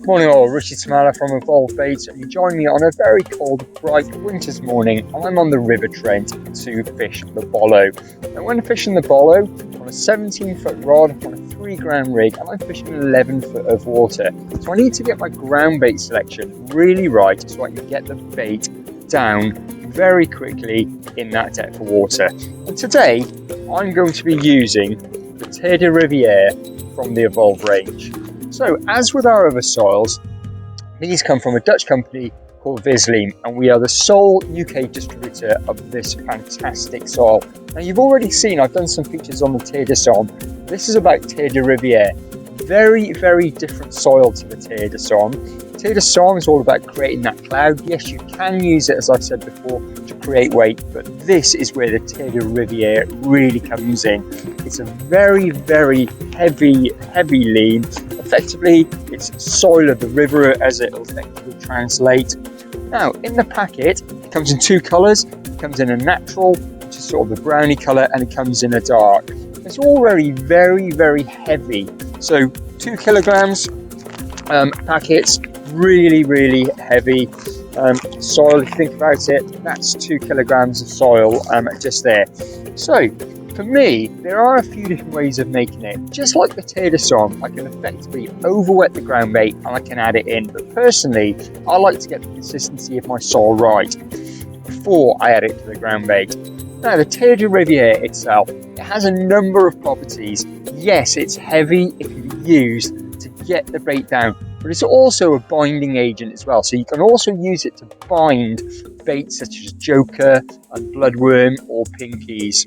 Morning all, Richie Tomala from Evolve Baits, and you join me on a very cold, bright winter's morning. I'm on the River Trent to fish the bollo. And when fishing the bollo, on a 17-foot rod, on a 3-gram rig, and I'm fishing 11 foot of water. So I need to get my ground bait selection really right so I can get the bait down very quickly in that depth of water. And today, I'm going to be using the Terre de Riviere from the Evolve range. So, as with our other soils, these come from a Dutch company called Visleem, and we are the sole UK distributor of this fantastic soil. Now, you've already seen, I've done some features on the Terre de Somme. This is about Terre de Riviere. Very, very different soil to the Terre de Somme. Terre de Somme is all about creating that cloud. Yes, you can use it, as I've said before, to create weight, but this is where the Terre de Riviere really comes in. It's a very, very heavy lean. Effectively, it's soil of the river, as it will effectively translate. Now, in the packet, it comes in 2 colours. It comes in a natural, which is sort of a browny colour, and it comes in a dark. It's already very, very heavy. So 2 kilograms packets, really, really heavy soil. If you think about it, that's 2 kilograms of soil just there. So for me, there are a few different ways of making it. Just like the Terre de Somme, I can effectively overwet the ground bait and I can add it in. But personally, I like to get the consistency of my soil right before I add it to the ground bait. Now, the Terre de Riviere itself, it has a number of properties. Yes, it's heavy, it can be used to get the bait down, but it's also a binding agent as well. So you can also use it to bind baits such as joker and bloodworm or pinkies.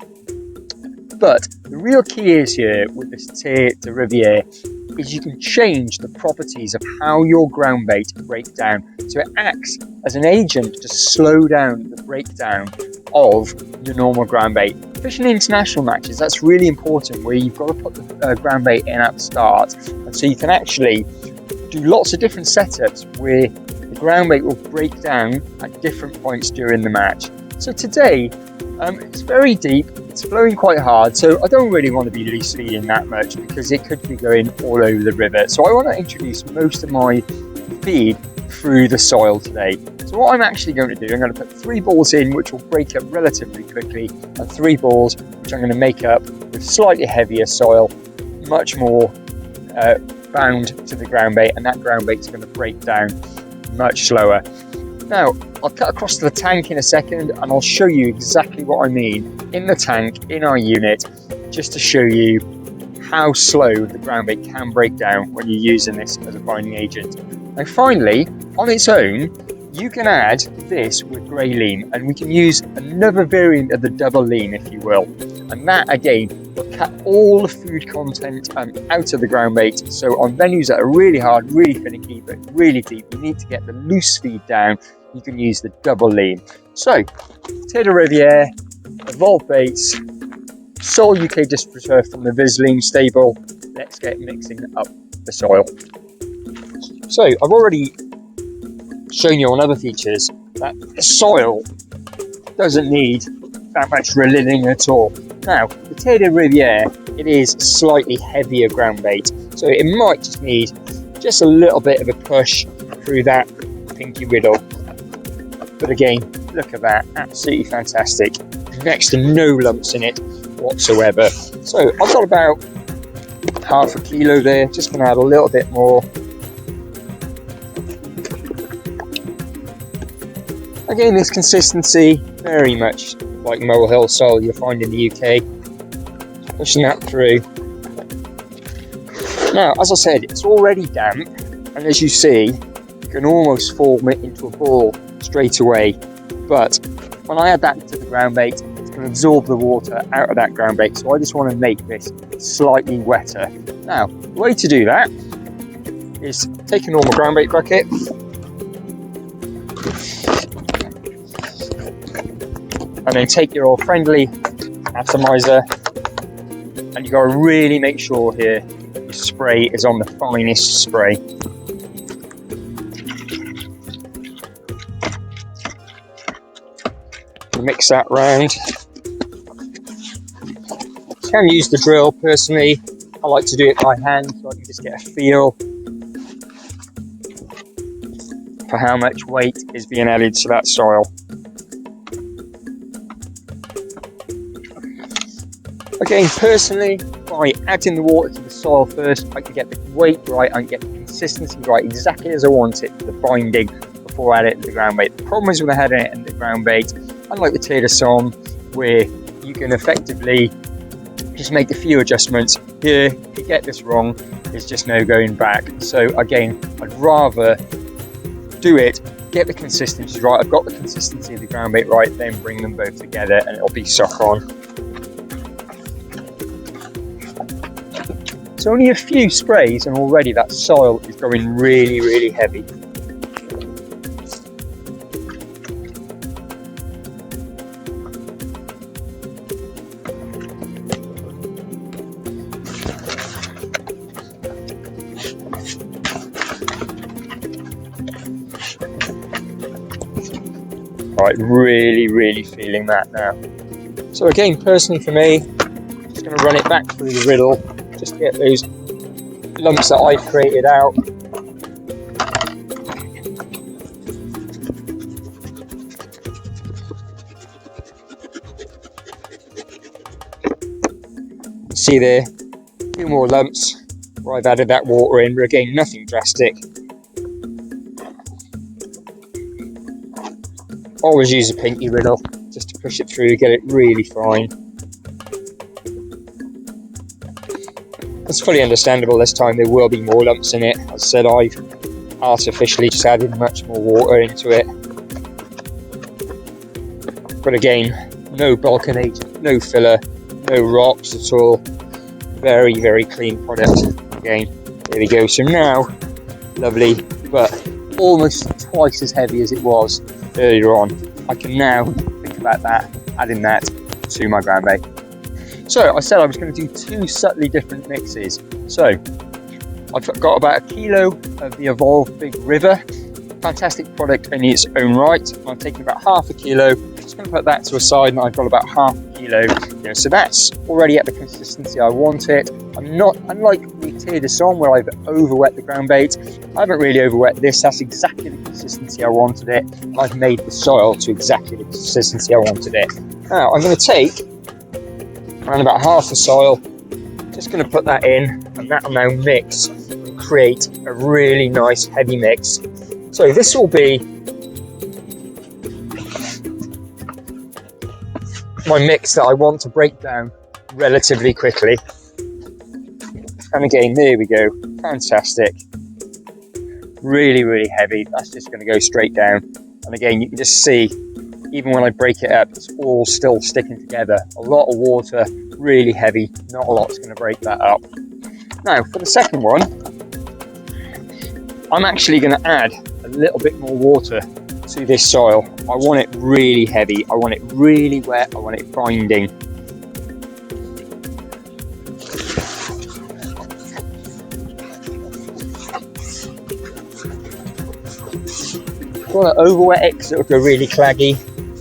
But the real key is here with this Terre de Riviere is you can change the properties of how your ground bait break down. So it acts as an agent to slow down the breakdown of your normal ground bait. Fishing international matches, that's really important, where you've got to put the ground bait in at the start. And so you can actually do lots of different setups where the ground bait will break down at different points during the match. So today, it's very deep, it's flowing quite hard, so I don't really want to be loose feeding that much because it could be going all over the river. So I want to introduce most of my feed through the soil today. So what I'm actually going to do, I'm going to put 3 balls in which will break up relatively quickly, and 3 balls which I'm going to make up with slightly heavier soil, much more bound to the ground bait, and that ground bait is going to break down much slower. Now, I'll cut across to the tank in a second and I'll show you exactly what I mean in the tank, in our unit, just to show you how slow the ground bait can break down when you're using this as a binding agent. And finally, on its own, you can add this with grey lean, and we can use another variant of the double lean, if you will. And that, again, will cut all the food content out of the ground bait. So on venues that are really hard, really finicky, but really deep, you need to get the loose feed down. You can use the double lean. So, Terre de Riviere, Evolve Baits, sole UK distributor from the Visleem stable. Let's get mixing up the soil. So, I've already shown you on other features that the soil doesn't need that much rilling at all. Now, the Terre de Riviere, it is slightly heavier ground bait, so it might just need just a little bit of a push through that pinky riddle. But again, look at that, absolutely fantastic. Next to no lumps in it whatsoever. So I've got about half a kilo there, just gonna add a little bit more. Again, this consistency, very much like molehill soil you'll find in the UK. Pushing that through. Now, as I said, it's already damp, and as you see, you can almost form it into a ball straight away. But when I add that to the ground bait, it's going to absorb the water out of that ground bait. So I just want to make this slightly wetter. Now, the way to do that is take a normal ground bait bucket, and then take your old friendly atomizer, and you've got to really make sure here your spray is on the finest spray. Mix that round. You can use the drill. Personally, I like to do it by hand so I can just get a feel. for how much weight is being added to that soil. Again, personally, by adding the water to the soil first, I can get the weight right, I can get the consistency right, exactly as I want it for the binding before I add it to the ground bait. The problem is when I add it in the ground bait, unlike the Terre de Riviere, where you can effectively just make a few adjustments. Here, if you get this wrong, there's just no going back. So again, I'd rather do it, get the consistency right. I've got the consistency of the ground bait right, then bring them both together and it'll be sock on. It's only a few sprays and already that soil is going really, really heavy. Right, really feeling that now. So again, personally for me, I'm just going to run it back through the riddle, just to get those lumps that I've created out. See there, a few more lumps where I've added that water in, but again, nothing drastic. Always use a pinky riddle just to push it through, get it really fine. It's fully understandable this time there will be more lumps in it. As I said, I've artificially just added much more water into it. But again, no bulking agent, no filler, no rocks at all. Very clean product. Again, there we go. So now, lovely, but almost twice as heavy as it was earlier on. I can now think about that, adding that to my ground bait. So I said I was going to do two subtly different mixes. So I've got about a kilo of the Evolve Big River, fantastic product in its own right. I'm taking about half a kilo, just going to put that to a side, and I've got about half a kilo. So that's already at the consistency I want it. I'm not, unlike the Terre de Riviere where I've overwet the ground bait, I haven't really overwet this. That's exactly the consistency I wanted it. I've made the soil to exactly the consistency I wanted it. Now I'm going to take around about half the soil, just going to put that in, and that will now mix and create a really nice heavy mix. So this will be my mix that I want to break down relatively quickly. And again, there we go, fantastic. Really heavy. That's just going to go straight down. And again, you can just see, even when I break it up, it's all still sticking together. A lot of water, really heavy, not a lot's going to break that up. Now, for the second one, I'm actually going to add a little bit more water to this soil. I want it really heavy, I want it really wet, I want it binding. I want to overwet it because it will go really claggy.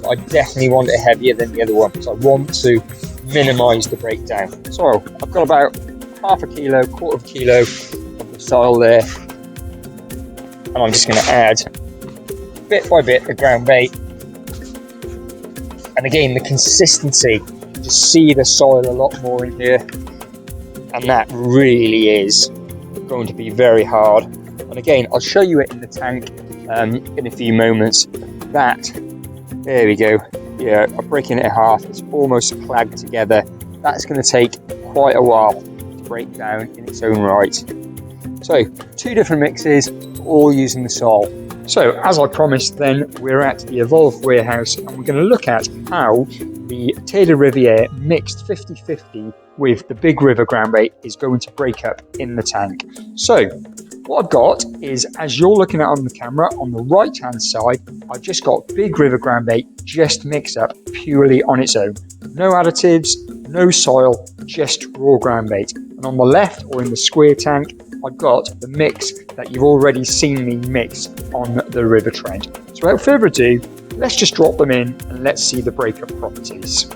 I definitely want it heavier than the other one because I want to minimise the breakdown. So I've got about half a kilo, quarter of a kilo of the soil there, and I'm just going to add bit by bit the ground bait. And again, the consistency, you just see the soil a lot more in here, and that really is going to be very hard. And again, I'll show you it in the tank in a few moments. That, there we go, yeah, I'm breaking it in half, it's almost clagged together. That's going to take quite a while to break down in its own right. So two different mixes, all using the soil. So as I promised then, we're at the Evolve warehouse and we're going to look at how the Terre de Riviere mixed 50-50 with the Big River ground bait is going to break up in the tank. So what I've got is, as you're looking at on the camera, on the right hand side, I've just got Big River ground bait just mixed up purely on its own. No additives, no soil, just raw ground bait. And on the left, or in the square tank, I've got the mix that you've already seen me mix on the River Trent. So without further ado, let's just drop them in and let's see the breakup properties.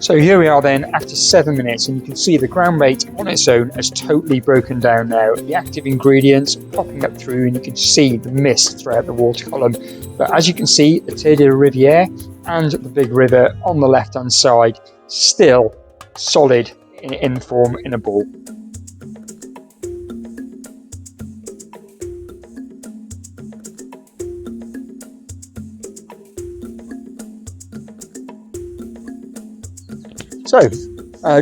So here we are then after 7 minutes, and you can see the ground bait on its own has totally broken down now. The active ingredients popping up through, and you can see the mist throughout the water column. But as you can see, the Terre de Riviere and the big river on the left hand side still solid in form in a ball. So,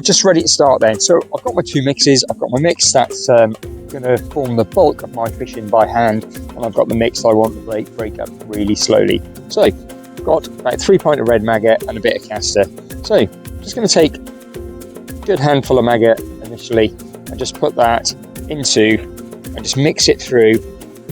just ready to start then. So I've got my two mixes. I've got my mix that's going to form the bulk of my fishing by hand, and I've got the mix I want to break up really slowly. So I've got about 3 pints of red maggot and a bit of castor. So just going to take a good handful of maggot initially and just put that into and just mix it through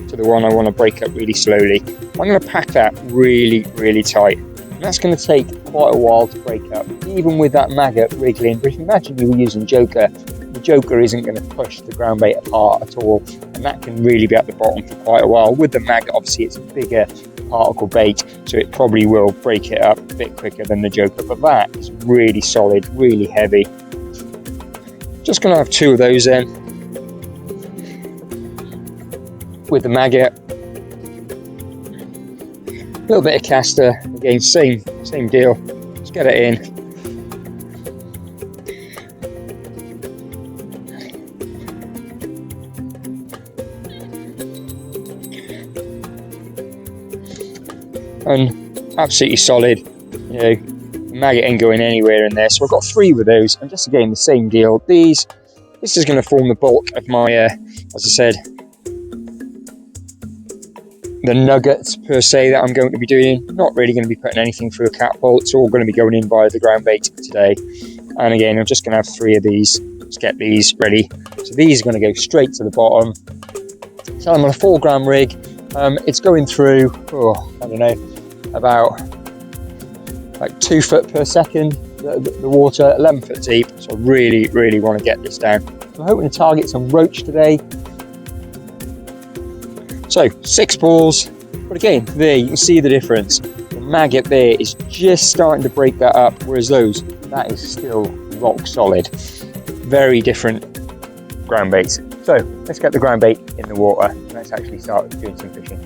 to the one I want to break up really slowly. I'm going to pack that really, really tight. And that's going to take quite a while to break up, even with that maggot wriggling. But if you imagine you were using Joker, the Joker isn't going to push the ground bait apart at all, and that can really be at the bottom for quite a while. With the maggot, obviously it's a bigger particle bait, so it probably will break it up a bit quicker than the Joker, but that is really solid, really heavy. Just going to have 2 of those then, with the maggot. A little bit of castor, again, same deal. Just get it in. And absolutely solid. You know, the maggot ain't going anywhere in there. So I've got 3 with those, and just again the same deal. This is going to form the bulk of my, as I said, the nuggets per se that I'm going to be doing. Not really going to be putting anything through a catapult. It's all going to be going in via the ground bait today. And again, I'm just going to have 3 of these. Let's get these ready. So these are going to go straight to the bottom. So I'm on a 4 gram rig. It's going through, I don't know, about like 2 foot per second. The water, 11 foot deep. So I really, really want to get this down. So I'm hoping to target some roach today. So 6 balls, but again, there you can see the difference. The maggot there is just starting to break that up, whereas that is still rock solid. Very different ground baits. So let's get the ground bait in the water and let's actually start doing some fishing.